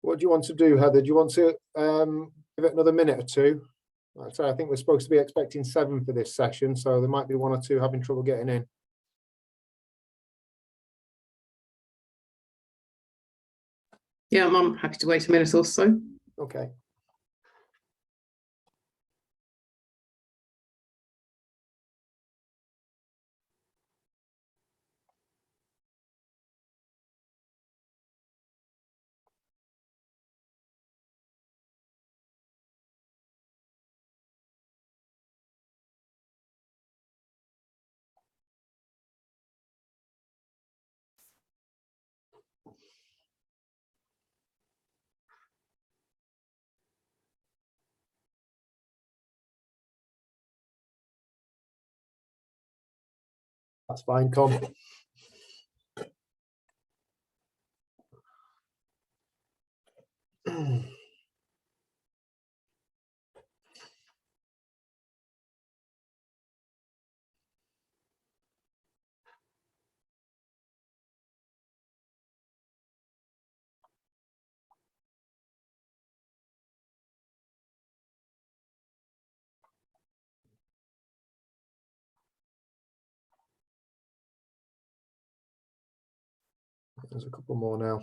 What do you want to do, Heather? Do you want to give it another minute or two? Like I say, I think we're supposed to be expecting 7 for this session, so there might be 1 or 2 having trouble getting in. Yeah, I'm happy to wait a minute or so. Okay. That's fine, Tom. There's a couple more now.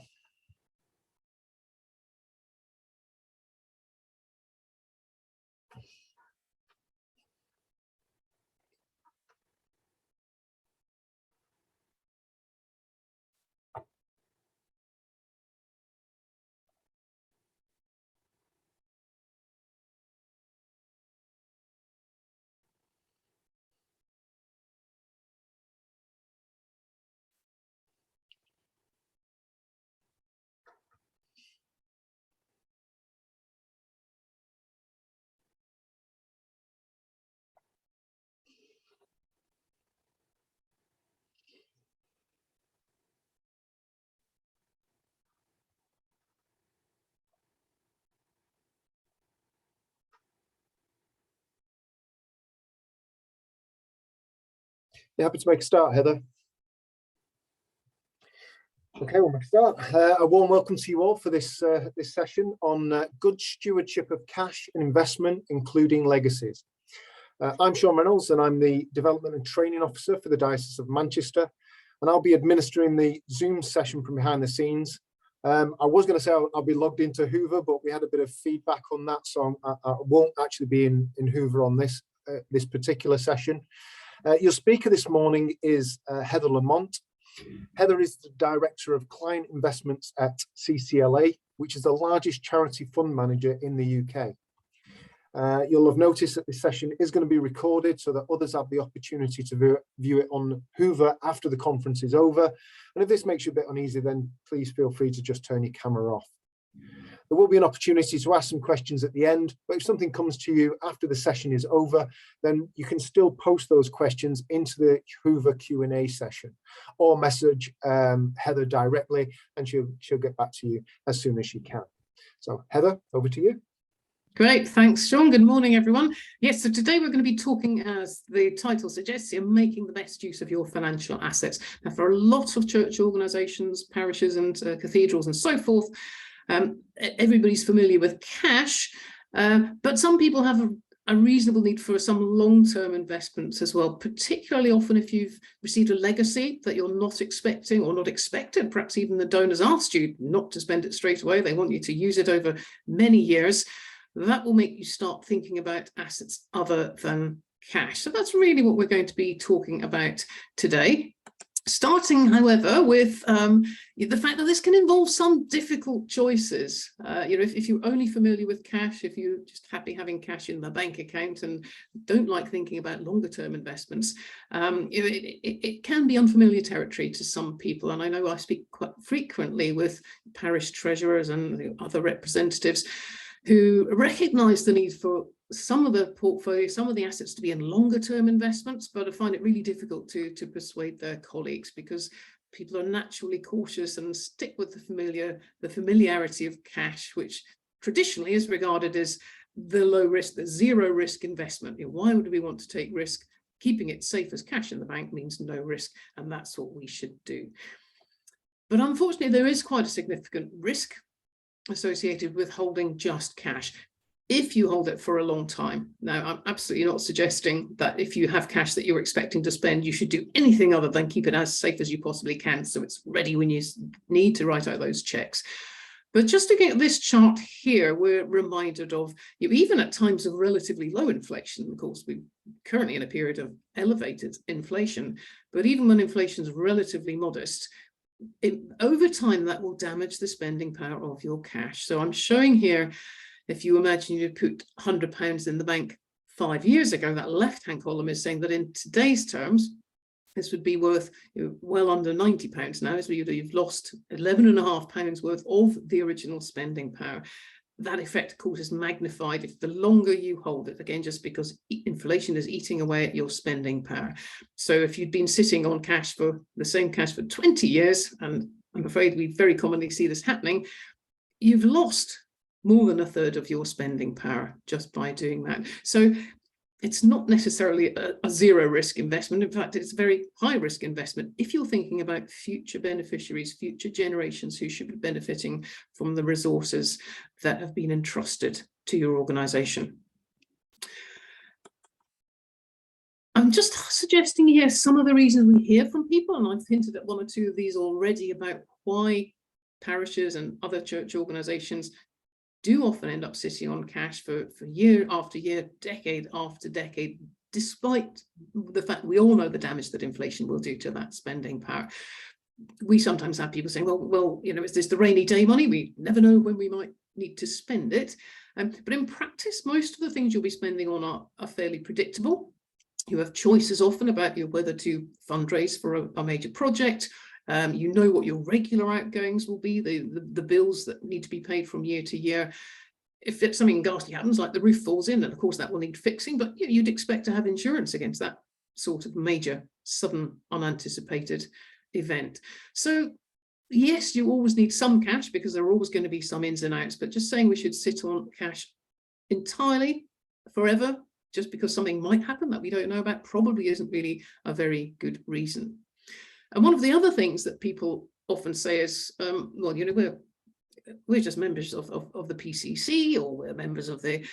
You happy to make a start, Heather? Okay, we'll make a start. A warm welcome to you all for this this session on good stewardship of cash and investment, including legacies. I'm Sean Reynolds, and I'm the Development and Training Officer for the Diocese of Manchester, and I'll be administering the Zoom session from behind the scenes. I was going to say I'll be logged into Hoover, but we had a bit of feedback on that, so I won't actually be in Hoover on this this particular session. Your speaker this morning is Heather Lamont. Heather is the Director of Client Investments at CCLA, which is the largest charity fund manager in the UK. You'll have noticed that this session is going to be recorded so that others have the opportunity to view it on Hoover after the conference is over. And if this makes you a bit uneasy, then please feel free to just turn your camera off. There will be an opportunity to ask some questions at the end, but if something comes to you after the session is over, then you can still post those questions into the Hoover Q&A session, or message Heather directly, and she'll get back to you as soon as she can. So Heather, over to you. Great, thanks, Sean. Good morning, everyone. Yes, so today we're going to be talking, as the title suggests, making the best use of your financial assets. Now, for a lot of church organisations, parishes and cathedrals and so forth, everybody's familiar with cash, but some people have a reasonable need for some long-term investments as well, particularly often if you've received a legacy that you're not expecting or not expected. Perhaps even the donors asked you not to spend it straight away. They want you to use it over many years. That will make you start thinking about assets other than cash. So that's really what we're going to be talking about today. Starting, however, with the fact that this can involve some difficult choices. If you're only familiar with cash, if you're just happy having cash in the bank account and don't like thinking about longer term investments, it can be unfamiliar territory to some people. And I know I speak quite frequently with parish treasurers and other representatives who recognise the need for some of the portfolio, some of the assets to be in longer term investments, but I find it really difficult to persuade their colleagues because people are naturally cautious and stick with the familiarity of cash, which traditionally is regarded as the low risk, the zero risk investment. Why would we want to take risk? Keeping it safe as cash in the bank means no risk, and that's what we should do. But unfortunately, there is quite a significant risk associated with holding just cash if you hold it for a long time. Now, I'm absolutely not suggesting that if you have cash that you're expecting to spend, you should do anything other than keep it as safe as you possibly can, so it's ready when you need to write out those checks. But just looking at this chart here, we're reminded of, even at times of relatively low inflation, of course, we're currently in a period of elevated inflation, but even when inflation is relatively modest, over time, that will damage the spending power of your cash. So I'm showing here, if you imagine you put £100 in the bank 5 years ago, that left-hand column is saying that in today's terms, this would be worth well under £90 now, so you've lost £11.5 worth of the original spending power. That effect, of course, is magnified if the longer you hold it, again, just because inflation is eating away at your spending power. So if you'd been sitting on cash for the same cash for 20 years, and I'm afraid we very commonly see this happening, you've lost more than a third of your spending power just by doing that. So it's not necessarily a zero risk investment. In fact, it's a very high risk investment if you're thinking about future beneficiaries, future generations who should be benefiting from the resources that have been entrusted to your organization. I'm just suggesting here some of the reasons we hear from people, and I've hinted at one or two of these already, about why parishes and other church organizations do often end up sitting on cash for year after year, decade after decade, despite the fact we all know the damage that inflation will do to that spending power. We sometimes have people saying, well, is this the rainy day money? We never know when we might need to spend it. But in practice, most of the things you'll be spending on are fairly predictable. You have choices often about whether to fundraise for a major project. You know what your regular outgoings will be, the bills that need to be paid from year to year. If it's something ghastly happens, like the roof falls in, then of course that will need fixing, but you'd expect to have insurance against that sort of major, sudden, unanticipated event. So yes, you always need some cash because there are always going to be some ins and outs, but just saying we should sit on cash entirely forever just because something might happen that we don't know about probably isn't really a very good reason. And one of the other things that people often say is, well, we're just members of the PCC, or we're members of the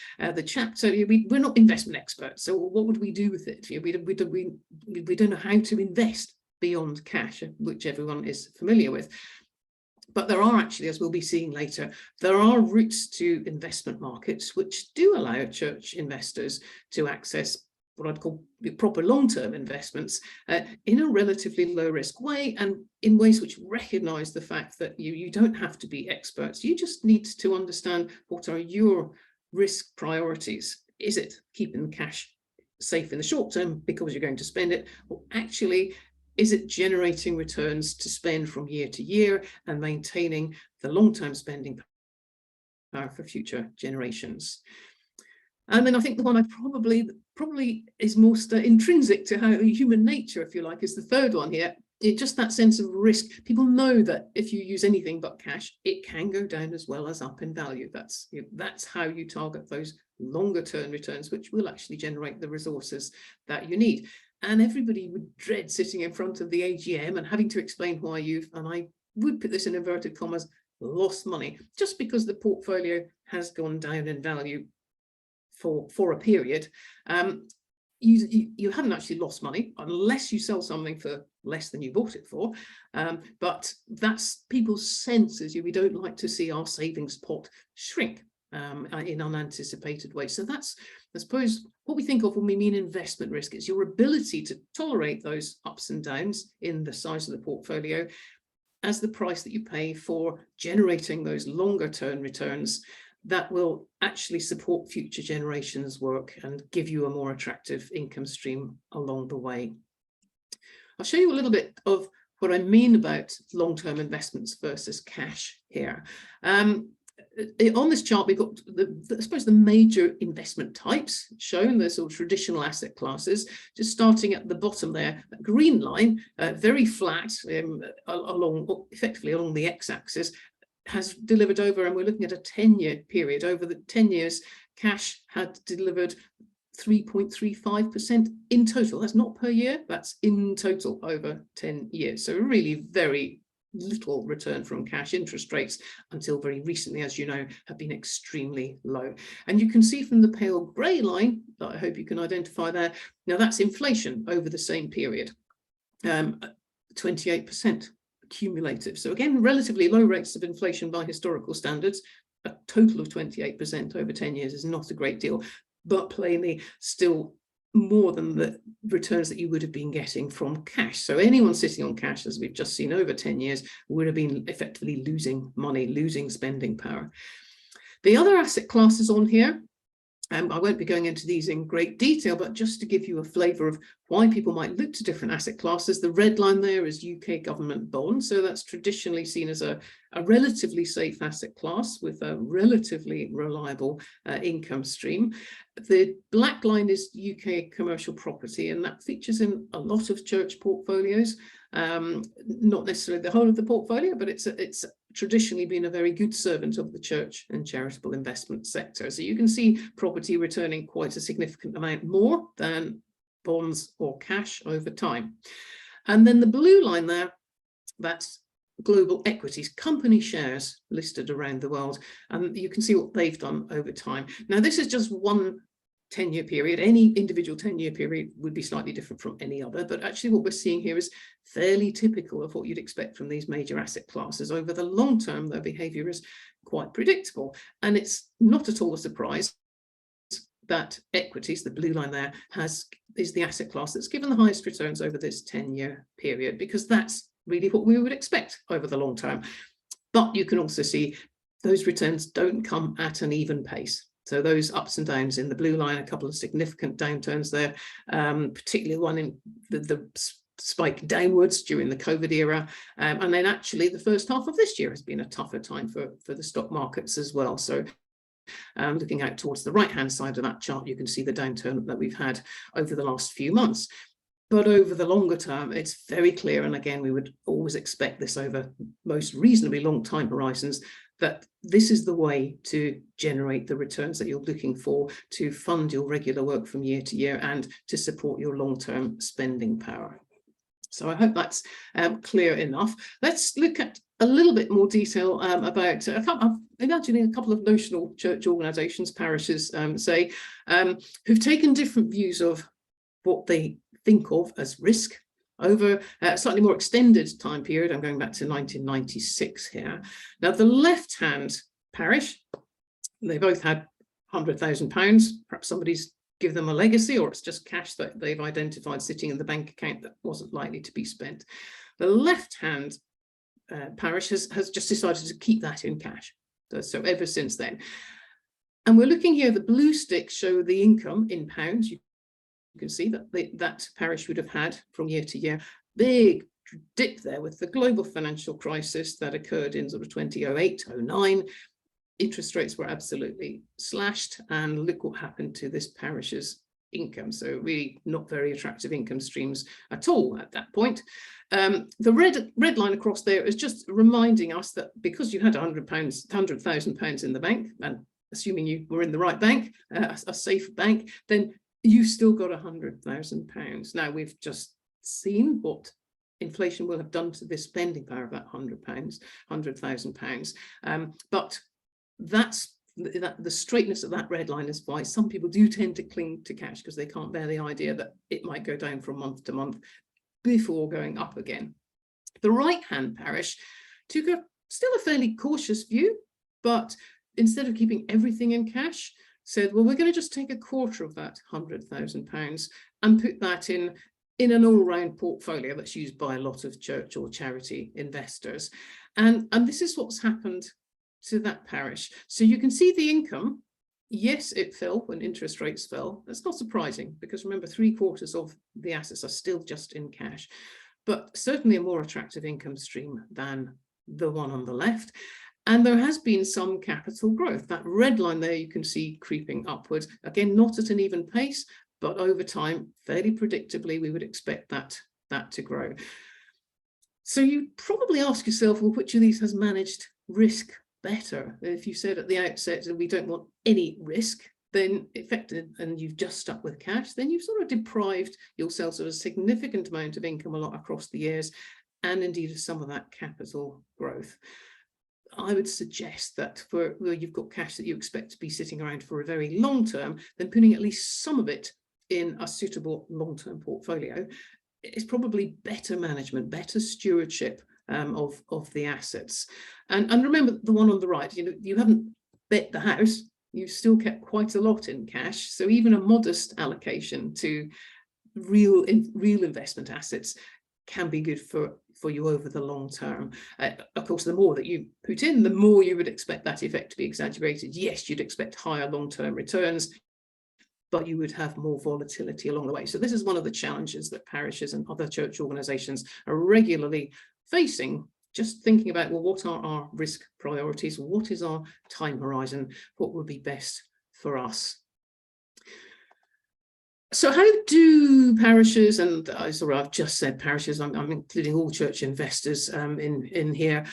chapter. We're not investment experts, so what would we do with it? We don't know how to invest beyond cash, which everyone is familiar with. But there are actually, as we'll be seeing later, there are routes to investment markets which do allow church investors to access what I'd call proper long-term investments in a relatively low-risk way, and in ways which recognise the fact that you don't have to be experts. You just need to understand what are your risk priorities. Is it keeping the cash safe in the short term because you're going to spend it, or actually is it generating returns to spend from year to year and maintaining the long-term spending power for future generations? And then I think the one I probably is most intrinsic to how human nature, if you like, is the third one here. Just that sense of risk. People know that if you use anything but cash, it can go down as well as up in value. That's how you target those longer term returns, which will actually generate the resources that you need. And everybody would dread sitting in front of the AGM and having to explain why and I would put this in inverted commas, lost money, just because the portfolio has gone down in value for a period. You haven't actually lost money unless you sell something for less than you bought it for. But that's people's senses. We don't like to see our savings pot shrink. in unanticipated ways. So that's, I suppose, what we think of when we mean investment risk. It's your ability to tolerate those ups and downs in the size of the portfolio as the price that you pay for generating those longer term returns that will actually support future generations' work and give you a more attractive income stream along the way. I'll show you a little bit of what I mean about long-term investments versus cash here. On this chart, we've got, I suppose, the major investment types shown, the sort of traditional asset classes, just starting at the bottom there. That green line, very flat, effectively along the x-axis, has delivered over, and we're looking at a 10-year period. Over the 10 years, cash had delivered 3.35% in total. That's not per year, that's in total over 10 years. So really very little return from cash. Interest rates until very recently, as you know, have been extremely low. And you can see from the pale grey line that I hope you can identify there, now that's inflation over the same period, 28% cumulative. So again, relatively low rates of inflation by historical standards. A total of 28% over 10 years is not a great deal, but plainly still more than the returns that you would have been getting from cash. So anyone sitting on cash, as we've just seen over 10 years, would have been effectively losing money, losing spending power. The other asset classes on here, I won't be going into these in great detail, but just to give you a flavour of why people might look to different asset classes, the red line there is UK government bonds. So that's traditionally seen as a relatively safe asset class with a relatively reliable income stream. The black line is UK commercial property, and that features in a lot of church portfolios. Not necessarily the whole of the portfolio, but it's traditionally been a very good servant of the church and charitable investment sector. So you can see property returning quite a significant amount more than bonds or cash over time. And then the blue line there, that's global equities, company shares listed around the world, and you can see what they've done over time. Now, this is just one 10-year period. Any individual 10-year period would be slightly different from any other, but actually what we're seeing here is fairly typical of what you'd expect from these major asset classes. Over the long term, their behavior is quite predictable, and it's not at all a surprise that equities, the blue line there, is the asset class that's given the highest returns over this 10-year period, because that's really what we would expect over the long term. But you can also see those returns don't come at an even pace. So those ups and downs in the blue line, a couple of significant downturns there, particularly one in the spike downwards during the COVID era. And then actually the first half of this year has been a tougher time for the stock markets as well. So looking out towards the right-hand side of that chart, you can see the downturn that we've had over the last few months. But over the longer term, it's very clear, and again, we would always expect this over most reasonably long time horizons, that this is the way to generate the returns that you're looking for to fund your regular work from year to year and to support your long-term spending power. So I hope that's clear enough. Let's look at a little bit more detail about, I'm imagining a couple of notional church organisations, parishes, who've taken different views of what they think of as risk over a slightly more extended time period. I'm going back to 1996 here. Now, the left-hand parish, they both had £100,000. Perhaps somebody's given them a legacy, or it's just cash that they've identified sitting in the bank account that wasn't likely to be spent. The left-hand parish has just decided to keep that in cash. So ever since then. And we're looking here, the blue sticks show the income in pounds. You can see that that parish would have had from year to year. Big dip there with the global financial crisis that occurred in sort of 2008, 09. Interest rates were absolutely slashed, and look what happened to this parish's income. So really not very attractive income streams at all at that point. The red line across there is just reminding us that because you had £100,000 in the bank, and assuming you were in the right bank, a safe bank, then you've still got £100,000. Now, we've just seen what inflation will have done to the spending power of that £100,000. But that's the straightness of that red line is why some people do tend to cling to cash, because they can't bear the idea that it might go down from month to month before going up again. The right-hand parish took still a fairly cautious view, but instead of keeping everything in cash, said, well, we're going to just take a quarter of that £100,000 and put that in an all-round portfolio that's used by a lot of church or charity investors. And this is what's happened to that parish. So you can see the income. Yes, it fell when interest rates fell. That's not surprising, because remember, 3/4 of the assets are still just in cash, but certainly a more attractive income stream than the one on the left. And there has been some capital growth. That red line there you can see creeping upwards. Again, not at an even pace, but over time, fairly predictably, we would expect that to grow. So you probably ask yourself, well, which of these has managed risk better? If you said at the outset that we don't want any risk, then effective, and you've just stuck with cash, then you've sort of deprived yourselves of a significant amount of income a lot across the years, and indeed of some of that capital growth. I would suggest that for where you've got cash that you expect to be sitting around for a very long term, then putting at least some of it in a suitable long-term portfolio is probably better management, better stewardship of the assets. And remember the one on the right, you haven't bet the house, you've still kept quite a lot in cash. So even a modest allocation to real investment assets can be good for you over the long term. Of course, the more that you put in, the more you would expect that effect to be exaggerated. Yes, you'd expect higher long-term returns, but you would have more volatility along the way. So this is one of the challenges that parishes and other church organisations are regularly facing, just thinking about, well, what are our risk priorities? What is our time horizon? What would be best for us? So how do parishes, and I've just said parishes, I'm including all church investors in here,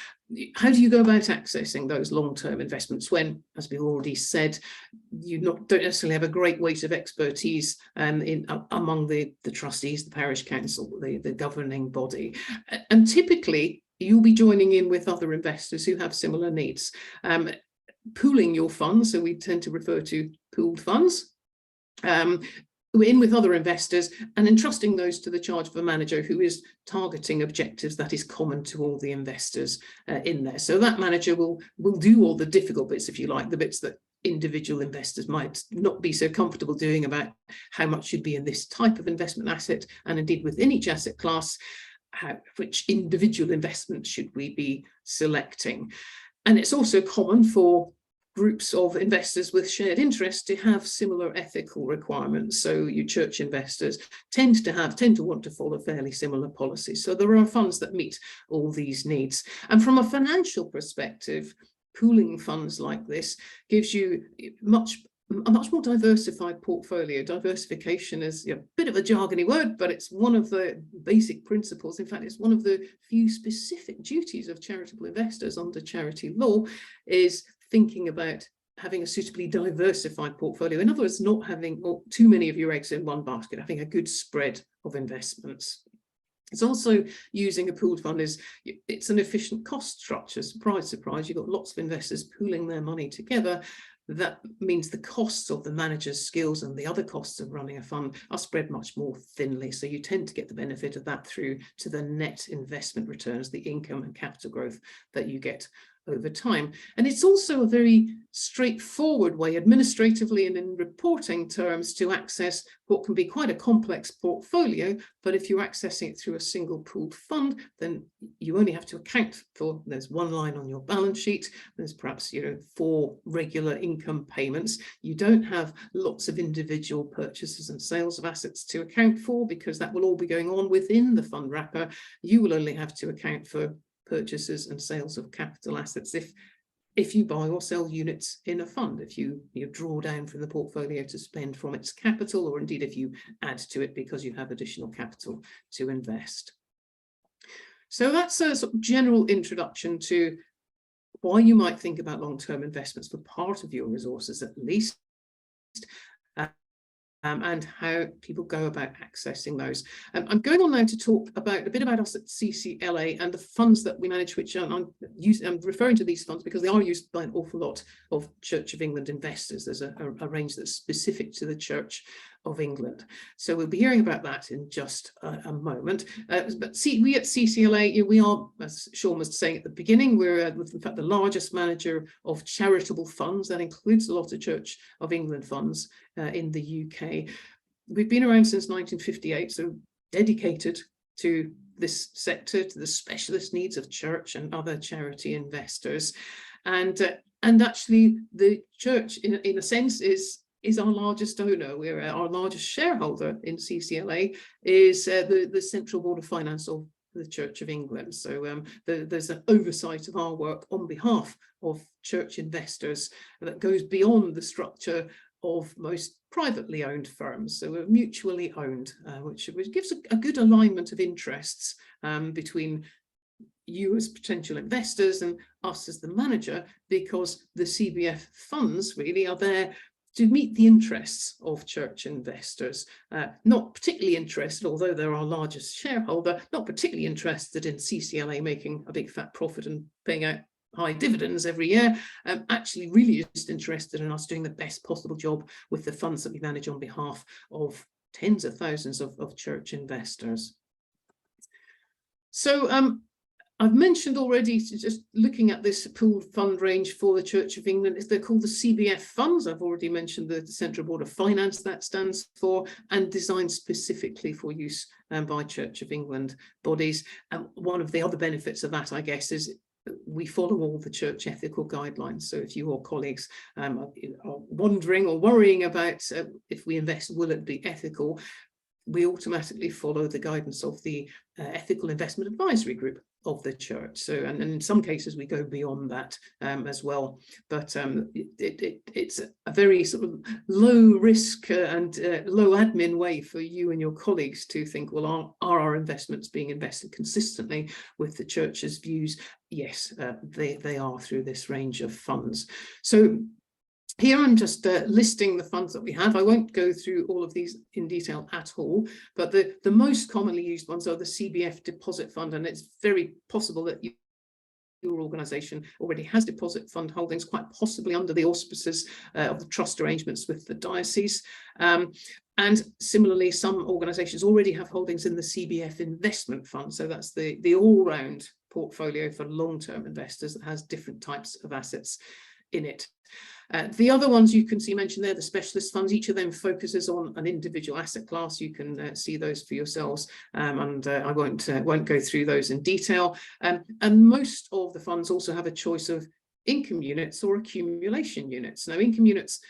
how do you go about accessing those long-term investments when, as we've already said, you don't necessarily have a great weight of expertise among the trustees, the parish council, the governing body? And typically, you'll be joining in with other investors who have similar needs. Pooling your funds, so we tend to refer to pooled funds, in with other investors and entrusting those to the charge of a manager who is targeting objectives that is common to all the investors in there. So that manager will do all the difficult bits, if you like, the bits that individual investors might not be so comfortable doing, about how much should be in this type of investment asset, and indeed within each asset class, which individual investment should we be selecting. And it's also common for groups of investors with shared interests to have similar ethical requirements. So you church investors tend to want to follow fairly similar policies. So there are funds that meet all these needs. And from a financial perspective, pooling funds like this gives you a much more diversified portfolio. Diversification is a bit of a jargony word, but it's one of the basic principles. In fact, it's one of the few specific duties of charitable investors under charity law, is thinking about having a suitably diversified portfolio. In other words, not having too many of your eggs in one basket, having a good spread of investments. It's also using a pooled fund it's an efficient cost structure. Surprise, surprise, you've got lots of investors pooling their money together. That means the costs of the manager's skills and the other costs of running a fund are spread much more thinly. So you tend to get the benefit of that through to the net investment returns, the income and capital growth that you get over time. And it's also a very straightforward way, administratively and in reporting terms, to access what can be quite a complex portfolio. But if you're accessing it through a single pooled fund, then you only have to account for, there's one line on your balance sheet, there's perhaps 4 regular income payments. You don't have lots of individual purchases and sales of assets to account for, because that will all be going on within the fund wrapper. You will only have to account for purchases and sales of capital assets if you buy or sell units in a fund, if you draw down from the portfolio to spend from its capital, or indeed if you add to it because you have additional capital to invest. So that's a sort of general introduction to why you might think about long-term investments for part of your resources at least, and how people go about accessing those. I'm going on now to talk a bit about us at CCLA and the funds that we manage, which I'm referring to these funds because they are used by an awful lot of Church of England investors. There's a range that's specific to the church of England. So we'll be hearing about that in just a moment. But see, we at CCLA, we are, as Sean was saying at the beginning, we're in fact the largest manager of charitable funds. That includes a lot of Church of England funds in the UK. We've been around since 1958, so dedicated to this sector, to the specialist needs of church and other charity investors. And actually the church, in a sense, is our largest donor. We're our largest shareholder in CCLA is the Central Board of Finance of the Church of England. So there's an oversight of our work on behalf of church investors that goes beyond the structure of most privately owned firms. So we're mutually owned, which gives a good alignment of interests between you as potential investors and us as the manager, because the Cbf funds really are there to meet the interests of church investors, not particularly interested, although they're our largest shareholder, not particularly interested in CCLA making a big fat profit and paying out high dividends every year, actually really just interested in us doing the best possible job with the funds that we manage on behalf of tens of thousands of church investors. So I've mentioned already, just looking at this pooled fund range for the Church of England, they're called the Cbf Funds. I've already mentioned the Central Board of Finance that stands for, and designed specifically for use by Church of England bodies. And one of the other benefits of that, I guess, is we follow all the church ethical guidelines. So if you or colleagues are wondering or worrying about if we invest, will it be ethical, we automatically follow the guidance of the Ethical Investment Advisory Group of the church. So, and in some cases we go beyond that as well. But it's a very sort of low risk and low admin way for you and your colleagues to think, well, are our investments being invested consistently with the church's views? Yes, they are through this range of funds. So here I'm just listing the funds that we have. I won't go through all of these in detail at all, but the most commonly used ones are the Cbf Deposit Fund, and it's very possible that your organisation already has deposit fund holdings, quite possibly under the auspices of the trust arrangements with the diocese. And similarly, some organisations already have holdings in the Cbf Investment Fund. So that's the all-round portfolio for long-term investors that has different types of assets in it. The other ones you can see mentioned there, the specialist funds, each of them focuses on an individual asset class. You can see those for yourselves, and I won't go through those in detail. And most of the funds also have a choice of income units or accumulation units. Now, income units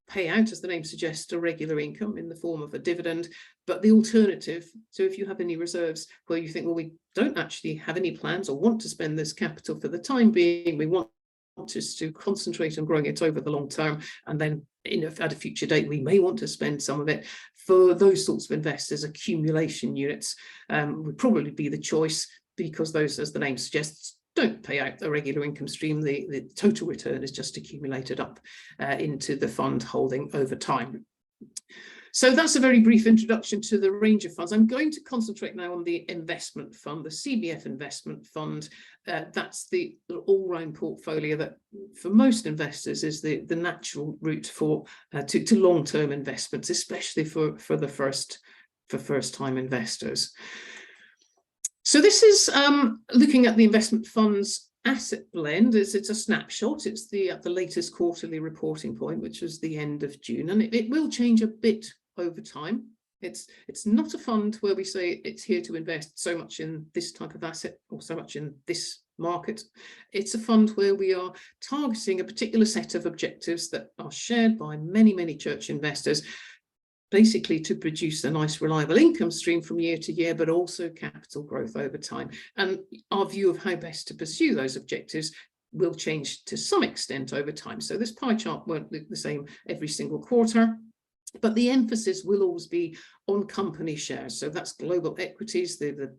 pay out, as the name suggests, a regular income in the form of a dividend, but the alternative, so if you have any reserves where you think, well, we don't actually have any plans or want to spend this capital for the time being, we want just to concentrate on growing it over the long term, and then at a future date we may want to spend some of it. For those sorts of investors, accumulation units would probably be the choice, because those, as the name suggests, don't pay out a regular income stream. The total return is just accumulated up into the fund holding over time. So that's a very brief introduction to the range of funds. I'm going to concentrate now on the investment fund, the Cbf Investment Fund. That's the all-round portfolio that, for most investors, is the natural route to long-term investments, especially for first-time investors. So this is looking at the investment fund's asset blend. It's a snapshot. It's at the latest quarterly reporting point, which was the end of June, and it will change a bit over time. It's not a fund where we say it's here to invest so much in this type of asset or so much in this market. It's a fund where we are targeting a particular set of objectives that are shared by many church investors, basically to produce a nice reliable income stream from year to year, but also capital growth over time. And our view of how best to pursue those objectives will change to some extent over time. So this pie chart won't look the same every single quarter, but the emphasis will always be on company shares. So that's global equities, the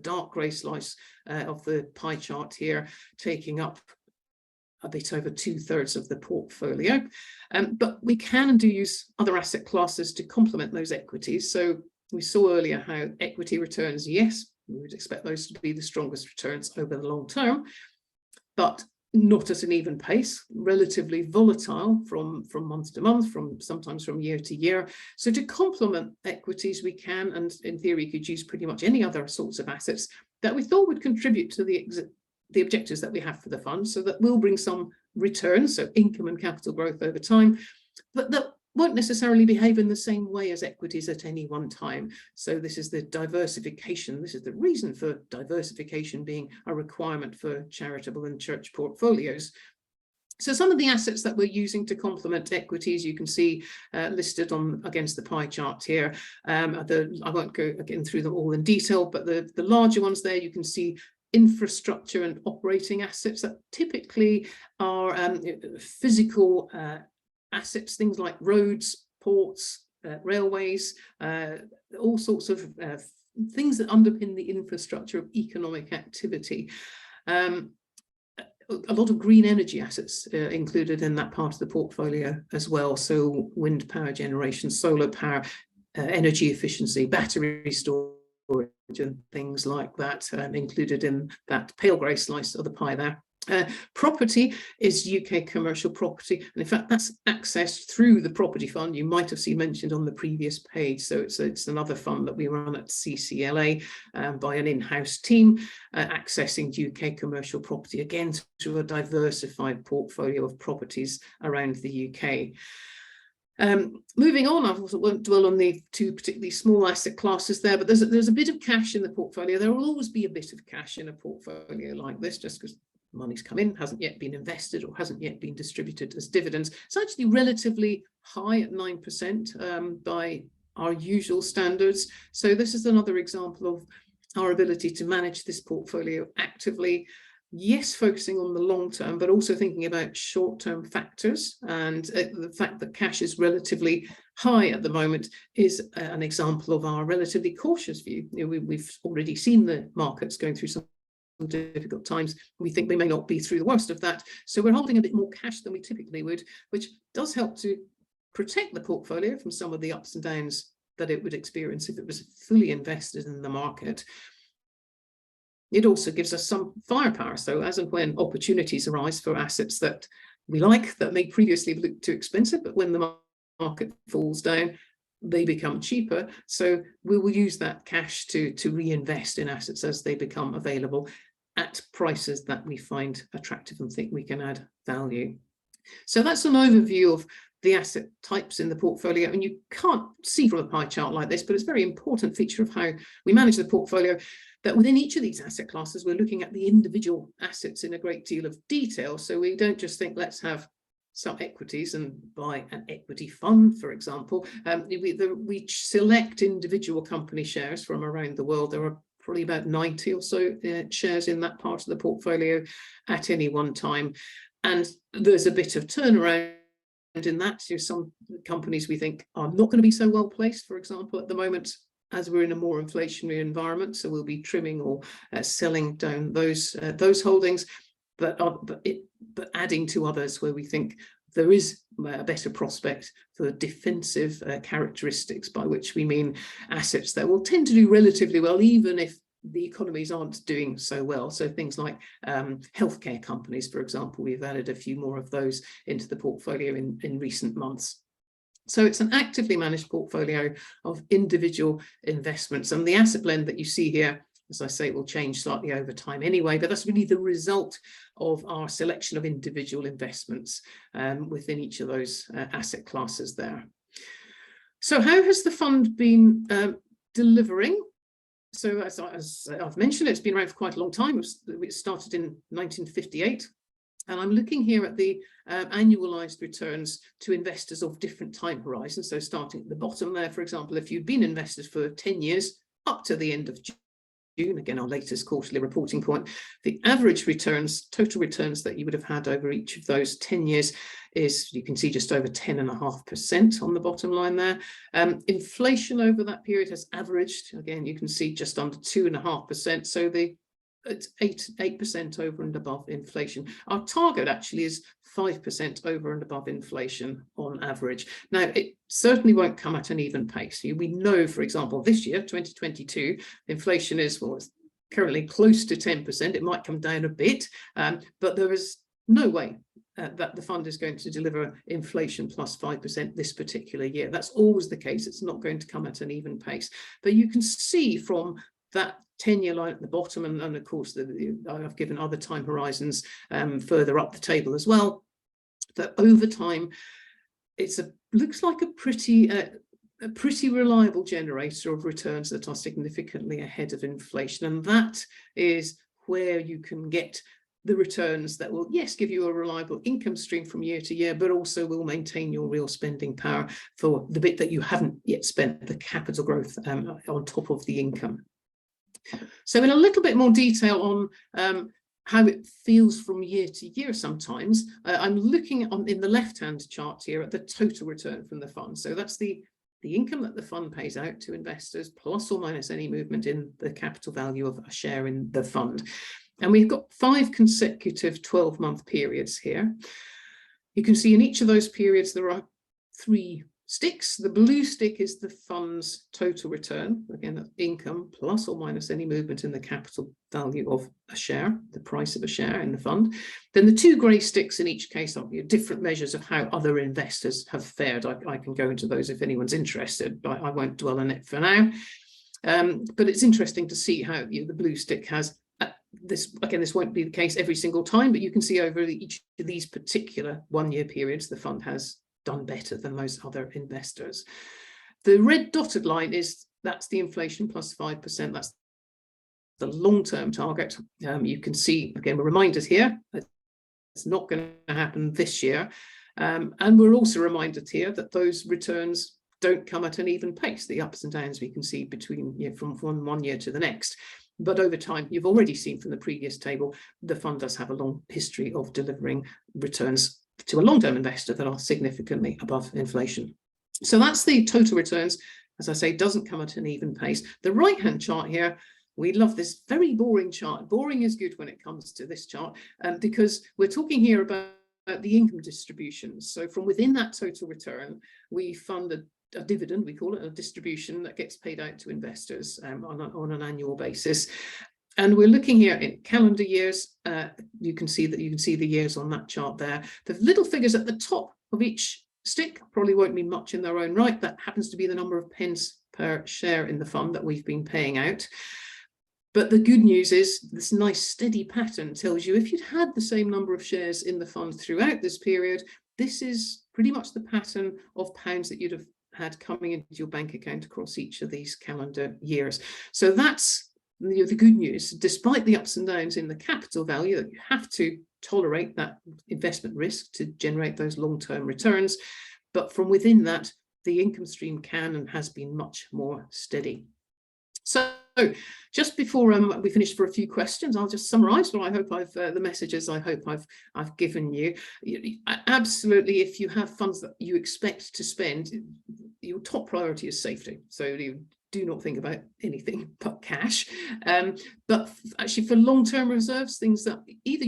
dark grey slice of the pie chart here, taking up a bit over 2/3 of the portfolio. But we can and do use other asset classes to complement those equities. So we saw earlier how equity returns, yes, we would expect those to be the strongest returns over the long term, but not at an even pace, relatively volatile from month to month, sometimes from year to year. So to complement equities, we can, and in theory could use pretty much any other sorts of assets that we thought would contribute to the objectives that we have for the fund, so that will bring some returns, so income and capital growth over time, but that won't necessarily behave in the same way as equities at any one time. So this is the diversification. This is the reason for diversification being a requirement for charitable and church portfolios. So some of the assets that we're using to complement equities, you can see listed against the pie chart here. I won't go again through them all in detail, but the larger ones there, you can see infrastructure and operating assets that typically are physical assets, things like roads, ports, railways, all sorts of things that underpin the infrastructure of economic activity. A lot of green energy assets included in that part of the portfolio as well. So wind power generation, solar power, energy efficiency, battery storage and things like that included in that pale grey slice of the pie there. Property is UK commercial property, and in fact that's accessed through the property fund you might have seen mentioned on the previous page. So it's another fund that we run at CCLA by an in-house team, accessing UK commercial property, again through a diversified portfolio of properties around the UK. Moving on, I won't dwell on the two particularly small asset classes there, but there's a bit of cash in the portfolio. There will always be a bit of cash in a portfolio like this, just because money's come in, hasn't yet been invested or hasn't yet been distributed as dividends. It's actually relatively high at 9% by our usual standards. So this is another example of our ability to manage this portfolio actively. Yes, focusing on the long term, but also thinking about short-term factors. And the fact that cash is relatively high at the moment is an example of our relatively cautious view. You know, we've already seen the markets going through some difficult times. We think they may not be through the worst of that. So we're holding a bit more cash than we typically would, which does help to protect the portfolio from some of the ups and downs that it would experience if it was fully invested in the market. It also gives us some firepower. So as and when opportunities arise for assets that we like, that may previously have looked too expensive, but when the market falls down, they become cheaper. So we will use that cash to reinvest in assets as they become available at prices that we find attractive and think we can add value. So that's an overview of the asset types in the portfolio. And you can't see from a pie chart like this, but it's a very important feature of how we manage the portfolio, that within each of these asset classes, we're looking at the individual assets in a great deal of detail. So we don't just think, let's have some equities and buy an equity fund, for example. We select individual company shares from around the world. There are probably about 90 or so shares in that part of the portfolio at any one time. And there's a bit of turnaround in that. So some companies we think are not going to be so well placed, for example, at the moment, as we're in a more inflationary environment. So we'll be trimming or selling down those holdings, but adding to others where we think there is a better prospect for defensive characteristics, by which we mean assets that will tend to do relatively well, even if the economies aren't doing so well. So things like healthcare companies, for example, we've added a few more of those into the portfolio in recent months. So it's an actively managed portfolio of individual investments, and the asset blend that you see here, as I say, will change slightly over time anyway, but that's really the result of our selection of individual investments within each of those asset classes there. So how has the fund been delivering? So as I've mentioned, it's been around for quite a long time. It started in 1958. And I'm looking here at the annualized returns to investors of different time horizons. So starting at the bottom there, for example, if you've been invested for 10 years up to the end of June, again, our latest quarterly reporting point, the average returns, total returns that you would have had over each of those 10 years is, you can see, just over 10.5% on the bottom line there. Inflation over that period has averaged, again, you can see just under 2.5%. So it's 8% over and above inflation. Our target actually is 5% over and above inflation on average. Now, it certainly won't come at an even pace. We know, for example, this year, 2022, inflation is, well, it's currently close to 10%. It might come down a bit, but there is no way that the fund is going to deliver inflation plus 5% this particular year. That's always the case. It's not going to come at an even pace. But you can see from that 10-year line at the bottom, and of course I've given other time horizons further up the table as well, that over time looks like a pretty reliable generator of returns that are significantly ahead of inflation. And that is where you can get the returns that will, yes, give you a reliable income stream from year to year, but also will maintain your real spending power for the bit that you haven't yet spent, the capital growth on top of the income. So in a little bit more detail on how it feels from year to year sometimes, I'm looking in the left-hand chart here at the total return from the fund. So that's the income that the fund pays out to investors, plus or minus any movement in the capital value of a share in the fund. And we've got 5 consecutive 12-month periods here. You can see in each of those periods there are 3 sticks. The blue stick is the fund's total return. Again, that's income plus or minus any movement in the capital value of a share, the price of a share in the fund. Then the 2 grey sticks in each case are different measures of how other investors have fared. I can go into those if anyone's interested, but I won't dwell on it for now. But it's interesting to see how the blue stick has this. Again, this won't be the case every single time, but you can see over each of these particular 1-year periods, the fund has done better than most other investors. The red dotted line that's the inflation plus 5%. That's the long-term target. You can see, again, we're reminded here that it's not going to happen this year. And we're also reminded here that those returns don't come at an even pace. The ups and downs we can see between from one year to the next. But over time, you've already seen from the previous table, the fund does have a long history of delivering returns to a long-term investor that are significantly above inflation. So that's the total returns. As I say, doesn't come at an even pace. The right-hand chart here, we love this very boring chart. Boring is good when it comes to this chart, because we're talking here about the income distributions. So from within that total return, we fund a dividend, we call it a distribution, that gets paid out to investors on an annual basis. And we're looking here in calendar years. You can see the years on that chart there. The little figures at the top of each stick probably won't mean much in their own right. That happens to be the number of pence per share in the fund that we've been paying out. But the good news is this nice steady pattern tells you if you'd had the same number of shares in the fund throughout this period, this is pretty much the pattern of pounds that you'd have had coming into your bank account across each of these calendar years. So that's the good news. Despite the ups and downs in the capital value, that you have to tolerate that investment risk to generate those long-term returns. But from within that, the income stream can and has been much more steady. So just before we finish for a few questions, I'll just summarise what I hope the messages I hope I've given you. Absolutely, if you have funds that you expect to spend, your top priority is safety. So you do not think about anything but cash. But actually for long-term reserves, things that either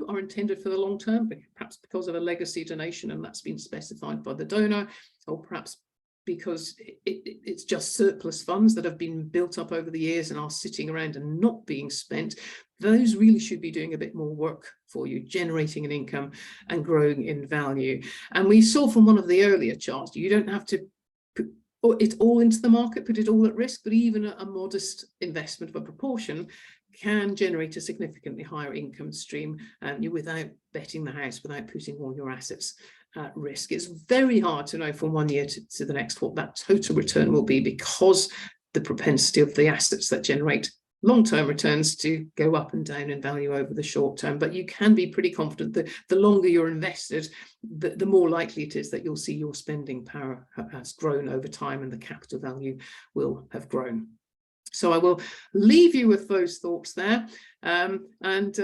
are intended for the long term, perhaps because of a legacy donation and that's been specified by the donor, or perhaps because it's just surplus funds that have been built up over the years and are sitting around and not being spent, those really should be doing a bit more work for you, generating an income and growing in value. And we saw from one of the earlier charts, you don't have to put it all into the market, put it all at risk, but even a modest investment of a proportion can generate a significantly higher income stream without betting the house, without putting all your assets at risk. It's very hard to know from 1 year to the next what that total return will be, because the propensity of the assets that generate long-term returns to go up and down in value over the short term. But you can be pretty confident that the longer you're invested, the more likely it is that you'll see your spending power has grown over time and the capital value will have grown. So I will leave you with those thoughts there, and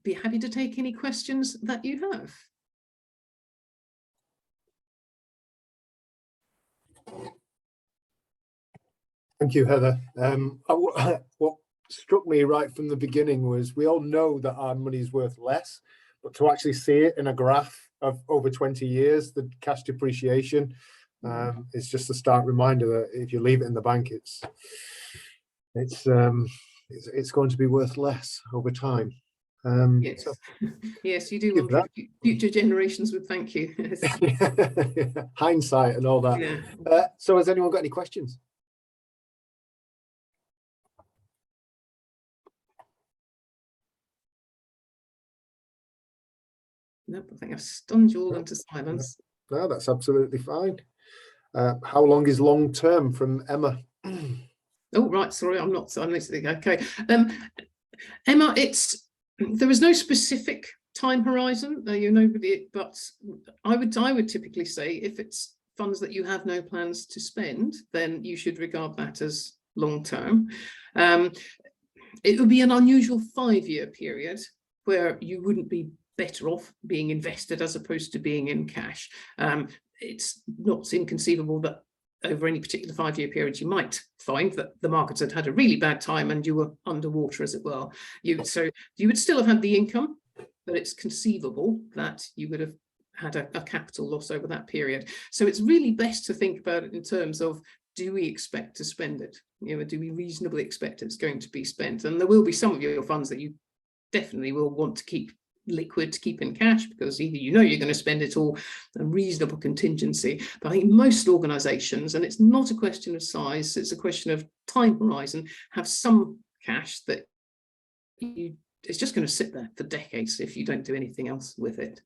be happy to take any questions that you have. Thank you, Heather. What struck me right from the beginning was we all know that our money's worth less, but to actually see it in a graph of over 20 years, the cash depreciation, it's just a stark reminder that if you leave it in the bank, it's going to be worth less over time. Yes, So yes, you do give wonder if future generations would thank you. Yes. hindsight and all that. Yeah. So has anyone got any questions? Nope, I think I've stunned you all into silence. No, that's absolutely fine. How long is long term from Emma? Oh, right, sorry, I'm listening. Okay. Emma, there is no specific time horizon, but I would typically say if it's funds that you have no plans to spend, then you should regard that as long term. It would be an unusual 5-year period where you wouldn't be better off being invested as opposed to being in cash. It's not inconceivable that over any particular 5-year period, you might find that the markets had a really bad time and you were underwater, as it were. So you would still have had the income, but it's conceivable that you would have had a capital loss over that period. So it's really best to think about it in terms of, do we expect to spend it? Do we reasonably expect it's going to be spent? And there will be some of your funds that you definitely will want to keep liquid, to keep in cash, because either you're going to spend it or a reasonable contingency. But I think most organizations, and it's not a question of size, it's a question of time horizon, have some cash that it's just going to sit there for decades if you don't do anything else with it.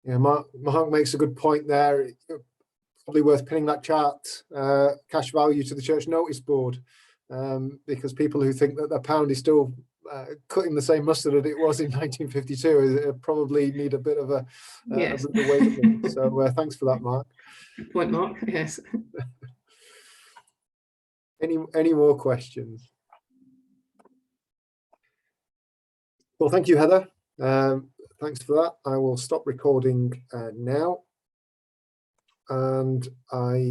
Yeah, Mark makes a good point there. It's probably worth pinning that chart, cash value to the church notice board, because people who think that the pound is still cutting the same mustard that it was in 1952 probably need a bit of a Yes. rude awakening. So thanks for that, Mark. Good point, Mark. Yes. Any more questions? Well, thank you, Heather. Thanks for that. I will stop recording now, and I